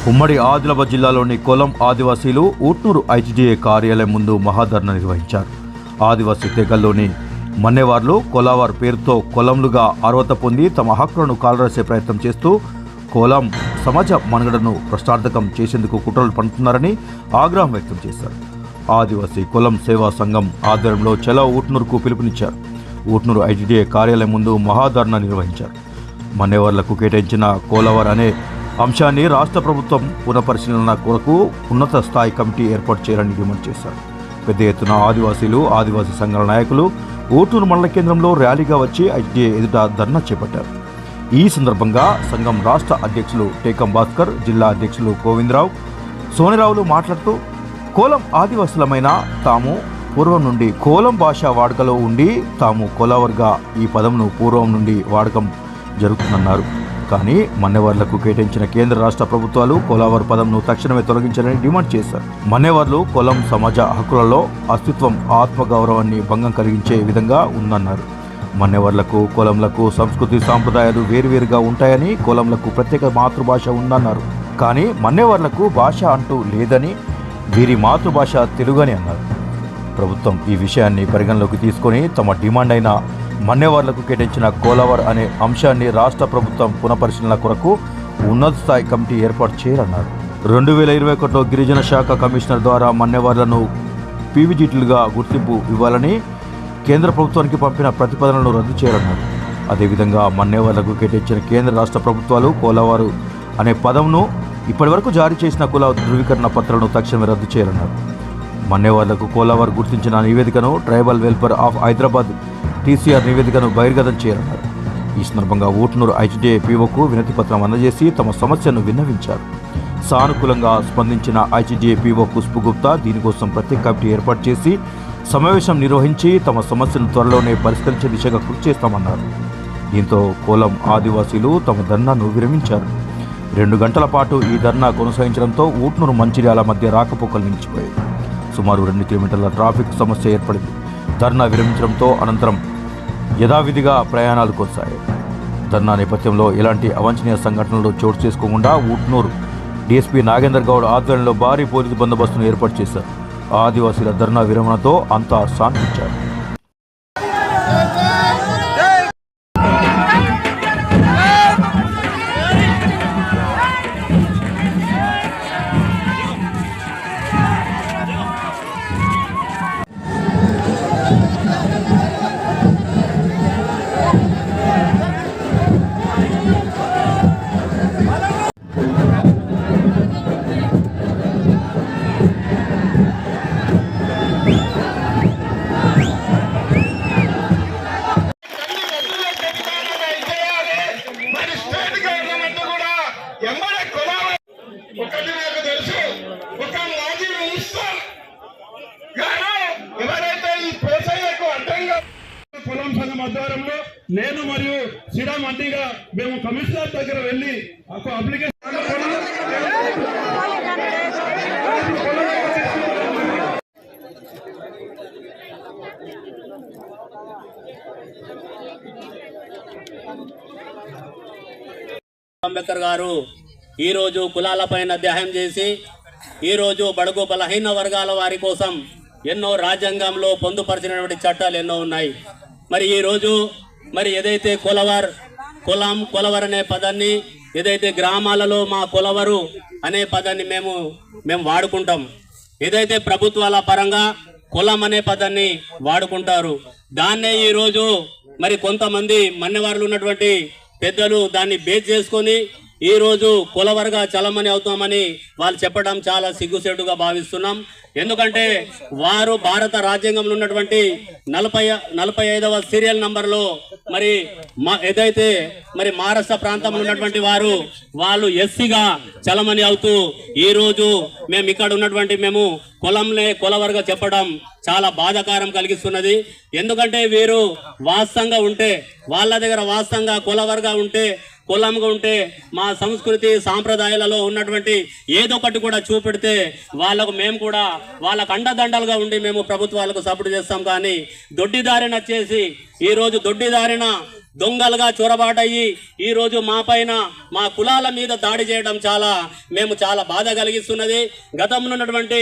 ఉమ్మడి ఆదిలాబాద్ జిల్లాలోని కొలం ఆదివాసీలు ఊట్నూరు ఐటీడీఏ కార్యాలయం ముందు మహాధర్నా నిర్వహించారు. ఆదివాసీ తెగల్లోని మన్నేవార్లు కొలావార్ పేరుతో కొలంలుగా అర్హత పొంది తమ హక్కులను కాలరాసే ప్రయత్నం చేస్తూ కొలం సమాజ మనుగడను ప్రశ్నార్థకం చేసేందుకు కుట్రలు పన్నుతున్నారని ఆగ్రహం వ్యక్తం చేశారు. ఆదివాసీ కొలం సేవా సంఘం ఆధ్వర్యంలో చలో ఊట్నూరుకు పిలుపునిచ్చారు. ఊట్నూరు ఐటీడీఏ కార్యాలయం ముందు మహాధర్నా నిర్వహించారు. మన్నేవార్లకు కేటాయించిన కోలవార్ అనే అంశాన్ని రాష్ట్ర ప్రభుత్వం పునఃపరిశీలన కొరకు ఉన్నత స్థాయి కమిటీ ఏర్పాటు చేయాలని డిమాండ్ చేశారు. పెద్ద ఎత్తున ఆదివాసీలు, ఆదివాసీ సంఘాల నాయకులు ఊట్నూరు మండల కేంద్రంలో ర్యాలీగా వచ్చి ఐటీడీఏ ఎదుట ధర్నా చేపట్టారు. ఈ సందర్భంగా సంఘం రాష్ట్ర అధ్యక్షులు టేకం భాస్కర్, జిల్లా అధ్యక్షులు గోవిందరావు, సోనిరావులు మాట్లాడుతూ కోలం ఆదివాసులమైన తాము పూర్వం నుండి కోలం భాష వాడుకలో ఉండి తాము కోలావర్గా ఈ పదంను పూర్వం నుండి వాడకం జరుగుతుందన్నారు. కానీ మన్నేవార్లకు కేటాయించిన కేంద్ర రాష్ట్ర ప్రభుత్వాలు కోలావర్ పదంను తక్షణమే తొలగించాలని డిమాండ్ చేశారు. మన్నేవార్లు కొలం సమాజ హక్కులలో అస్తిత్వం, ఆత్మగౌరవాన్ని భంగం కలిగించే విధంగా ఉందన్నారు. మన్నేవార్లకు, కొలంలకు సంస్కృతి సాంప్రదాయాలు వేరువేరుగా ఉంటాయని, కొలంలకు ప్రత్యేక మాతృభాష ఉందన్నారు. కానీ మన్నేవార్లకు భాష అంటూ లేదని, వీరి మాతృభాష తెలుగు అని అన్నారు. ప్రభుత్వం ఈ విషయాన్ని పరిగణలోకి తీసుకొని తమ డిమాండ్ అయిన మన్నేవార్లకు కేటాయించిన కోలావర్ అనే అంశాన్ని రాష్ట్ర ప్రభుత్వం పునఃపరిశీలన కొరకు ఉన్నత స్థాయి కమిటీ ఏర్పాటు చేయాలన్నారు. 2021లో గిరిజన శాఖ కమిషనర్ ద్వారా మన్నేవార్లను పీవీజీటీలుగా గుర్తింపు ఇవ్వాలని కేంద్ర ప్రభుత్వానికి పంపిన ప్రతిపాదనలను రద్దు చేయాలన్నారు. అదేవిధంగా మన్నేవార్లకు కేటాయించిన కేంద్ర రాష్ట్ర ప్రభుత్వాలు కోలావారు అనే పదంను ఇప్పటివరకు జారీ చేసిన కుల ధృవీకరణ పత్రాలను తక్షణమే రద్దు చేయాలన్నారు. మన్నేవార్లకు కోలావార్ గుర్తించిన నివేదికను tribal welfare of Hyderabad TCR నివేదికను బహిర్గతం చేయాలన్నారు. ఈ సందర్భంగా ఊట్నూరు ఐటీడీఏ పీఓకు వినతి పత్రం అందజేసి తమ సమస్యను విన్నవించారు. సానుకూలంగా స్పందించిన ఐటీడీఏ పీఓ కుష్పు గుప్తా దీనికోసం ప్రత్యేక కమిటీ ఏర్పాటు చేసి సమావేశం నిర్వహించి తమ సమస్యను త్వరలోనే పరిష్కరించే దిశగా కృషి చేస్తామన్నారు. దీంతో కోలం ఆదివాసీలు తమ ధర్నాను విరమించారు. 2 గంటల పాటు ఈ ధర్నా కొనసాగించడంతో ఊట్నూరు మంచిర్యాల మధ్య రాకపోకలు నిలిచిపోయాయి. సుమారు 2 కిలోమీటర్ల ట్రాఫిక్ సమస్య ఏర్పడింది. ధర్నా విరమించడంతో అనంతరం యథావిధిగా ప్రయాణాలు కొనసాగాయి. ధర్నా నేపథ్యంలో ఎలాంటి అవాంఛనీయ సంఘటనలు చోటు చేసుకోకుండా ఊట్నూరు డీఎస్పీ నాగేందర్ గౌడ్ ఆధ్వర్యంలో భారీ పోలీసు బందోబస్తును ఏర్పాటు చేశారు. ఆదివాసీల ధర్నా విరమణతో అంతా శాంతించారు. పొలం సంఘం ఆధ్వర్యంలో నేను మరియు శ్రీరామ్ అంటిగా మేము కమిషనర్ దగ్గర వెళ్ళి ఒక అప్లికేషన్ అంబేద్కర్ గారు ఈరోజు కులాలపైన అధ్యాయం చేసి ఈరోజు బడుగు బలహీన వర్గాల వారి కోసం ఎన్నో రాజ్యాంగంలో పొందుపరిచినటువంటి చట్టాలు ఎన్నో ఉన్నాయి. మరి ఈరోజు మరి ఏదైతే కొలవర్ అనే పదాన్ని ఏదైతే గ్రామాలలో మా కొలవరు అనే పదాన్ని మేము వాడుకుంటాం. ఏదైతే ప్రభుత్వాల పరంగా కులం అనే పదాన్ని వాడుకుంటారు. దాన్నే ఈరోజు మరి కొంతమంది మన్నేవార్లు ఉన్నటువంటి పెద్దలు దాన్ని బేస్ చేసుకొని ఈరోజు కులవర్గా చలమని అవుతామని వాళ్ళు చెప్పడం చాలా సిగ్గుసేటుగా భావిస్తున్నాం. ఎందుకంటే వారు భారత రాజ్యాంగంలో ఉన్నటువంటి 45వ సీరియల్ నంబర్లో మరి ఏదైతే మరి మహారాష్ట్ర ప్రాంతంలో ఉన్నటువంటి వాళ్ళు ఎస్సీగా చలమని అవుతూ ఈరోజు మేము ఇక్కడ ఉన్నటువంటి మేము కులవర్గా చెప్పడం చాలా బాధాకరం కలిగిస్తున్నది. ఎందుకంటే వీరు వాస్తవంగా ఉంటే వాళ్ళ దగ్గర వాస్తవంగా కులవర్గా ఉంటే కులంగా ఉంటే మా సంస్కృతి సాంప్రదాయాలలో ఉన్నటువంటి ఏదో ఒకటి కూడా చూపెడితే వాళ్ళకు మేము కూడా వాళ్ళకు అండదండలుగా ఉండి మేము ప్రభుత్వాలకు సపోర్ట్ చేస్తాం. కానీ దొడ్డిదారిన వచ్చేసి ఈరోజు దొడ్డిదారిన దొంగలుగా చొరబాటయ్యి ఈరోజు మా పైన మా కులాల మీద దాడి చేయడం మేము చాలా బాధ కలిగిస్తున్నది. గతంలో ఉన్నటువంటి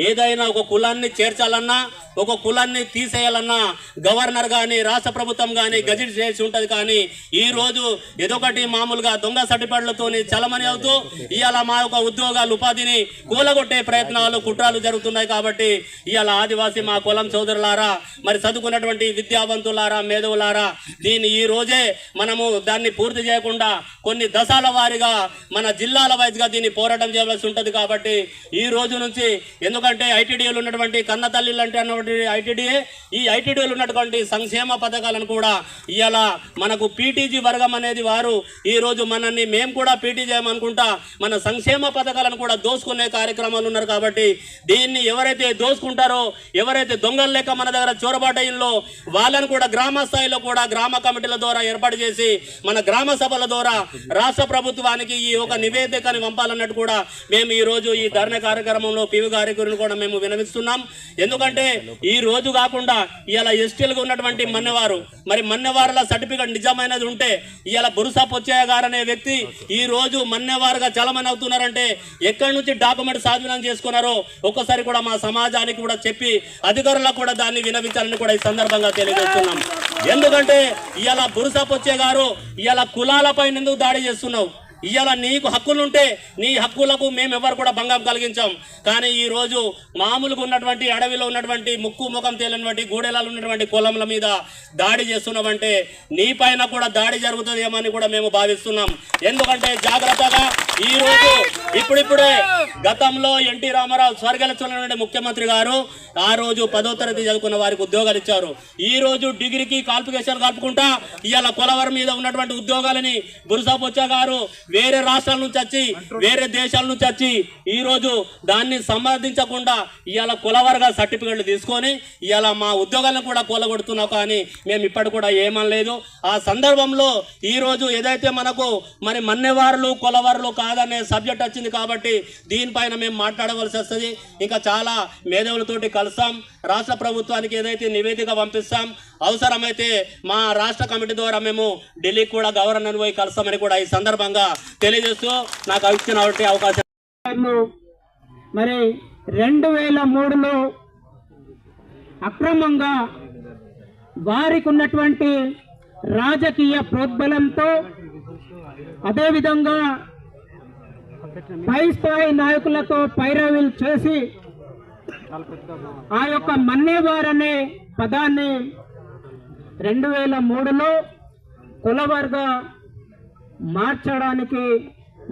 ఏదైనా ఒక కులాన్ని చేర్చాలన్నా ఒక కులాన్ని తీసేయాలన్నా గవర్నర్ కానీ రాష్ట్ర ప్రభుత్వం కానీ గజెట్ చేసి ఉంటుంది. కానీ ఈరోజు ఏదొకటి మామూలుగా దొంగ సర్టిఫికెట్లతో చలమని అవుతూ ఇవాళ మా యొక్క ఉద్యోగాలు ఉపాధిని కూలగొట్టే ప్రయత్నాలు కుట్రాలు జరుగుతున్నాయి. కాబట్టి ఇవాళ ఆదివాసీ మా కులం సోదరులారా, మరి చదువుకున్నటువంటి విద్యావంతులారా, మేధావులారా, దీన్ని ఈ రోజే మనము దాన్ని పూర్తి చేయకుండా కొన్ని దశల వారీగా మన జిల్లాల వైజ్గా దీన్ని పోరాటం చేయవలసి ఉంటుంది. కాబట్టి ఈ రోజు నుంచి ఎందుకంటే ఐటీడీఏలు ఉన్నటువంటి కన్న తల్లిలు అంటే అన్నటువంటి ఐటీడీఏ, ఈ ఐటీడీఏలు ఉన్నటువంటి సంక్షేమ పథకాలను కూడా ఇవాళ మనకు పీటీజీ వర్గం అనేది వారు ఈ రోజు మనల్ని మేము కూడా పీటీ చేయమనుకుంటా మన సంక్షేమ పథకాలను కూడా దోసుకునే కార్యక్రమాలు ఉన్నారు. కాబట్టి దీన్ని ఎవరైతే దోసుకుంటారో, ఎవరైతే దొంగల లెక్క మన దగ్గర చొరబాటయిల్లో వాళ్ళను కూడా గ్రామ స్థాయిలో కూడా గ్రామ కమిటీల ద్వారా ఏర్పాటు చేసి మన గ్రామ సభల ద్వారా రాష్ట్ర ప్రభుత్వానికి ఈ ఒక నివేదికని పంపాలన్నట్టు కూడా మేము ఈ రోజు ఈ ధర్నా కార్యక్రమంలో పివి గారి గురించి కూడా మేము వినవిస్తున్నాం. ఎందుకంటే ఈ రోజు కాకుండా ఇవాళ ఎస్టీలుగా ఉన్నటువంటి మన్నెవారు, మరి మన్నెవారుల సర్టిఫికెట్ నిజమైనది ఉంటే ఇవాళ బురుసా పొచ్చయ్య గారు అనే వ్యక్తి ఈ రోజు మన్నెవారుగా చలమని అవుతున్నారంటే ఎక్కడి నుంచి డాక్యుమెంట్ సాధనం చేసుకున్నారో ఒక్కసారి కూడా మా సమాజానికి కూడా చెప్పి అధికారులకు కూడా దాన్ని వినవించాలని కూడా ఈ సందర్భంగా తెలియజేస్తున్నాం. ఎందుకంటే ఇవాళ బురుసా పొచ్చయ్య గారు ఇవాళ కులాలపై ఎందుకు దాడి చేస్తున్నావు? ఇవాళ నీకు హక్కులుంటే నీ హక్కులకు మేము ఎవరు కూడా భంగం కలిగించాం. కానీ ఈ రోజు మామూలుగా ఉన్నటువంటి అడవిలో ఉన్నటువంటి ముక్కు ముఖం తేలినటువంటి గూడెలాలు ఉన్నటువంటి కులంల మీద దాడి చేస్తున్నామంటే నీ పైన కూడా దాడి జరుగుతుందేమని కూడా మేము భావిస్తున్నాం. ఎందుకంటే జాగ్రత్తగా ఈ రోజు ఇప్పుడిప్పుడే గతంలో ఎన్టీ రామారావు స్వర్గలచున్నటువంటి ముఖ్యమంత్రి గారు ఆ రోజు 10వ తరగతి చదువుకున్న వారికి ఉద్యోగాలు ఇచ్చారు. ఈ రోజు డిగ్రీకి క్వాలిఫికేషన్ కలుపుకుంటా ఇవాళ కొలవర్ మీద ఉన్నటువంటి ఉద్యోగాలని బురుసా పొచ్చయ్య గారు వేరే రాష్ట్రాల నుంచి వచ్చి వేరే దేశాల నుంచి వచ్చి ఈ రోజు దాన్ని సమర్థించకుండా ఇవాళ కులవర్గా సర్టిఫికెట్లు తీసుకొని ఇవాళ మా ఉద్యోగాలను కూడా కూలగొడుతున్నావు. కానీ మేము ఇప్పటి కూడా ఏమనలేదు. ఆ సందర్భంలో ఈ రోజు ఏదైతే మనకు మరి మన్నెవారులు కులవారులు కాదనే సబ్జెక్ట్ వచ్చింది కాబట్టి దీనిపైన మేము మాట్లాడవలసి వస్తుంది. ఇంకా చాలా మేధావులతోటి కలుస్తాం, రాష్ట్ర ప్రభుత్వానికి ఏదైతే నివేదిక పంపిస్తాం, అవసరమైతే మా రాష్ట్ర కమిటీ ద్వారా మేము ఢిల్లీకి కూడా గవర్నర్ పోయి కలుస్తామని కూడా ఈ సందర్భంగా తెలియజేస్తూ నాకు ఇచ్చిన అవకాశం. మరి 2003లో అక్రమంగా వారికి ఉన్నటువంటి రాజకీయ ప్రోద్బలంతో అదేవిధంగా పై స్థాయి నాయకులతో పైరవీలు చేసి ఆ యొక్క మన్నేవార్ అనే పదాన్ని 2003లో కులవర్గ మార్చడానికి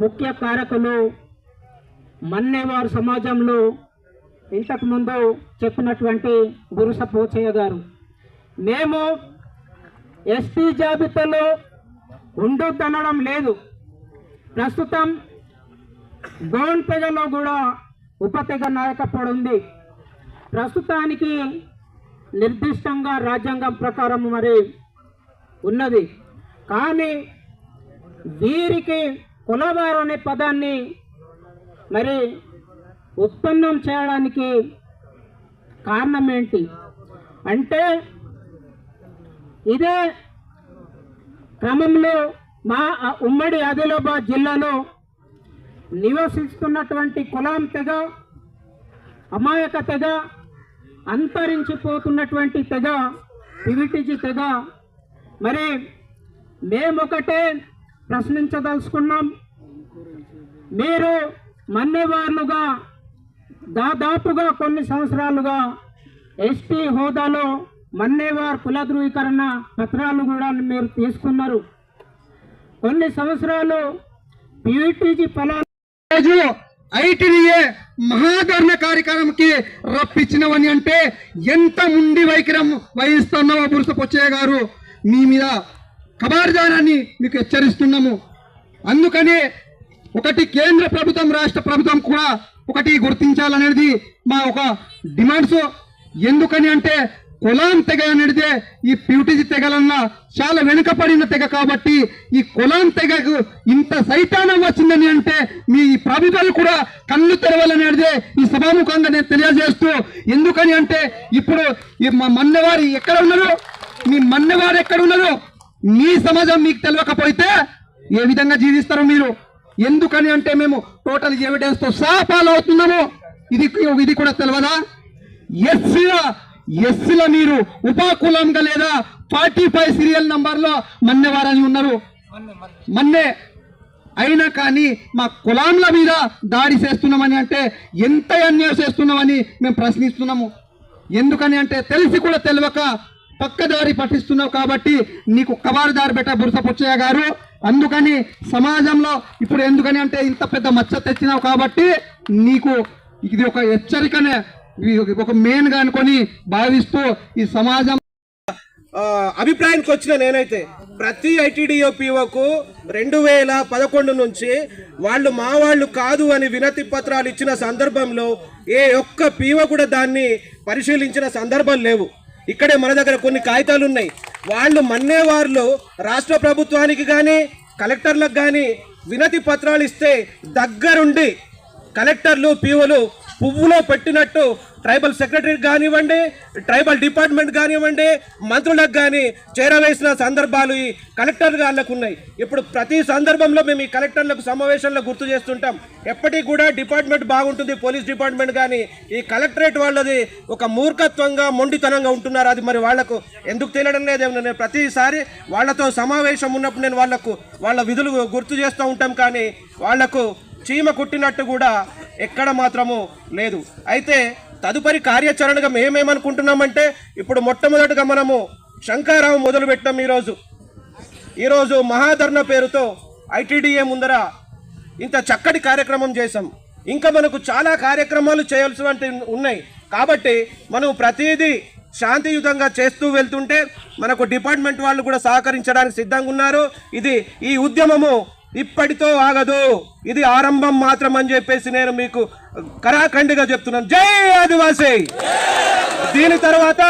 ముఖ్య కారకులు మన్నేవార్ సమాజంలో ఇంతకుముందు చెప్పినటువంటి బురుసా పొచ్చయ్య గారు. మేము ఎస్టీ జాబితాలో ఉండుతనడం లేదు. ప్రస్తుతం గౌన్ తెగలో కూడా ఉపతెగ నాయకత్వం ఉంది. ప్రస్తుతానికి నిర్దిష్టంగా రాజ్యాంగం ప్రకారం మరి ఉన్నది. కానీ వీరికి కులవారు అనే పదాన్ని మరి ఉత్పన్నం చేయడానికి కారణం ఏంటి అంటే ఇదే క్రమంలో మా ఉమ్మడి ఆదిలాబాద్ జిల్లాలో నివసిస్తున్నటువంటి కులం తెగ, అమాయక తెగ, అంతరించిపోతున్నటువంటి తెగ పివిటిజీ తెగ. మరి మేమొకటే ప్రశ్నించదలుచుకున్నాం. మీరు మన్నేవార్లుగా దాదాపుగా కొన్ని సంవత్సరాలుగా ఎస్టీ హోదాలో మన్నేవార్ కుల ధృవీకరణ పత్రాలు కూడా మీరు తీసుకున్నారు. కొన్ని సంవత్సరాలు పీటీజీ ఫలాలు ఐటీడీఏ మహాధరణ కార్యక్రమంకి రప్పించినవని అంటే ఎంత ముండి వైఖరం వహిస్తున్నావో బురుసా పొచ్చయ్య గారు, మీ మీద ఖబర్దారాన్ని మీకు హెచ్చరిస్తున్నాము. అందుకనే ఒకటి కేంద్ర ప్రభుత్వం రాష్ట్ర ప్రభుత్వం కూడా ఒకటి గుర్తించాలనేది మా ఒక డిమాండ్స్. ఎందుకని అంటే కులాం తెగ అనేది ఈ పీటీజీ తెగలన్నా చాలా వెనుకబడిన తెగ కాబట్టి ఈ కులాం తెగకు ఇంత సైతానం వచ్చిందని అంటే మీ ప్రభుత్వాలు కూడా కళ్ళు తెరవాలనేది ఈ సభాముఖంగా నేను తెలియజేస్తూ, ఎందుకని అంటే ఇప్పుడు ఈ మా మన్నెవారు ఎక్కడ ఉన్నారు, మీ మన్నెవారు ఎక్కడ ఉన్నారు, మీ సమాజం మీకు తెలియకపోతే ఏ విధంగా జీవిస్తారు మీరు? ఎందుకని అంటే మేము టోటల్ ఎవిడెన్స్ తో సహా ఫాలో అవుతున్నాము. ఇది కూడా తెలియదా? ఎస్సీల మీరు ఉపకులంగా లేదా 45 సీరియల్ నంబర్ లో మన్నెవారని ఉన్నారు. మన్నే అయినా కానీ మా కులాంల మీద దాడి చేస్తున్నామని అంటే ఎంత అన్యాయం చేస్తున్నామని మేము ప్రశ్నిస్తున్నాము. ఎందుకని అంటే తెలిసి కూడా తెలియక పక్కదారి పట్టిస్తున్నావు కాబట్టి నీకు కబారుదారి బెట్ట బురస పుచ్చయ్య గారు. అందుకని సమాజంలో ఇప్పుడు ఎందుకని అంటే ఇంత పెద్ద మచ్చ తెచ్చినావు కాబట్టి నీకు ఇది ఒక హెచ్చరికనే, ఒక మెయిన్ గా అనుకొని భావిస్తూ ఈ సమాజం అభిప్రాయానికి వచ్చిన నేనైతే ప్రతి ఐటీడీఓ పీఓకు 2011 నుంచి వాళ్ళు మా వాళ్ళు కాదు అని వినతి పత్రాలు ఇచ్చిన సందర్భంలో ఏ ఒక్క పీఓ కూడా దాన్ని పరిశీలించిన సందర్భాలు లేవు. ఇక్కడే మన దగ్గర కొన్ని కాగితాలు ఉన్నాయి. వాళ్ళు మన్నేవార్లు రాష్ట్ర ప్రభుత్వానికి కానీ కలెక్టర్లకు కానీ వినతి పత్రాలు ఇస్తే దగ్గరుండి కలెక్టర్లు పీఓలు పువ్వులో పెట్టినట్టు ట్రైబల్ సెక్రటరీ కానివ్వండి, ట్రైబల్ డిపార్ట్మెంట్ కానివ్వండి, మంత్రులకు కానీ చేరవేసిన సందర్భాలు ఈ కలెక్టర్ గాళ్ళకు ఉన్నాయి. ఇప్పుడు ప్రతి సందర్భంలో మేము ఈ కలెక్టర్లకు సమావేశంలో గుర్తు చేస్తుంటాం. ఎప్పటికీ కూడా డిపార్ట్మెంట్ బాగుంటుంది, పోలీస్ డిపార్ట్మెంట్, కానీ ఈ కలెక్టరేట్ వాళ్ళది ఒక మూర్ఖత్వంగా మొండితనంగా ఉంటున్నారు. అది మరి వాళ్లకు ఎందుకు తెలియడం లేదు. నేను ప్రతిసారి వాళ్ళతో సమావేశం ఉన్నప్పుడు నేను వాళ్ళ విధులు గుర్తు చేస్తూ ఉంటాం, కానీ వాళ్లకు చీమ కుట్టినట్టు కూడా ఎక్కడ మాత్రము లేదు. అయితే తదుపరి కార్యాచరణగా మేమేమనుకుంటున్నామంటే ఇప్పుడు మొట్టమొదటిగా మనము శంకారావు మొదలుపెట్టాం. ఈరోజు మహాధర్ణ పేరుతో ఐటీడీఏ ముందర ఇంత చక్కటి కార్యక్రమం చేశాం. ఇంకా మనకు చాలా కార్యక్రమాలు చేయాల్సి ఉన్నాయి. కాబట్టి మనం ప్రతిదీ శాంతియుతంగా చేస్తూ వెళ్తుంటే మనకు డిపార్ట్మెంట్ వాళ్ళు కూడా సహకరించడానికి సిద్ధంగా ఉన్నారు. ఈ ఉద్యమము ఇప్పటితో ఆగదు, ఇది ఆరంభం మాత్రం అని చెప్పేసి నేను మీకు కరాఖండిగా చెప్తున్నాను. జై ఆదివాసీ. దీని తర్వాత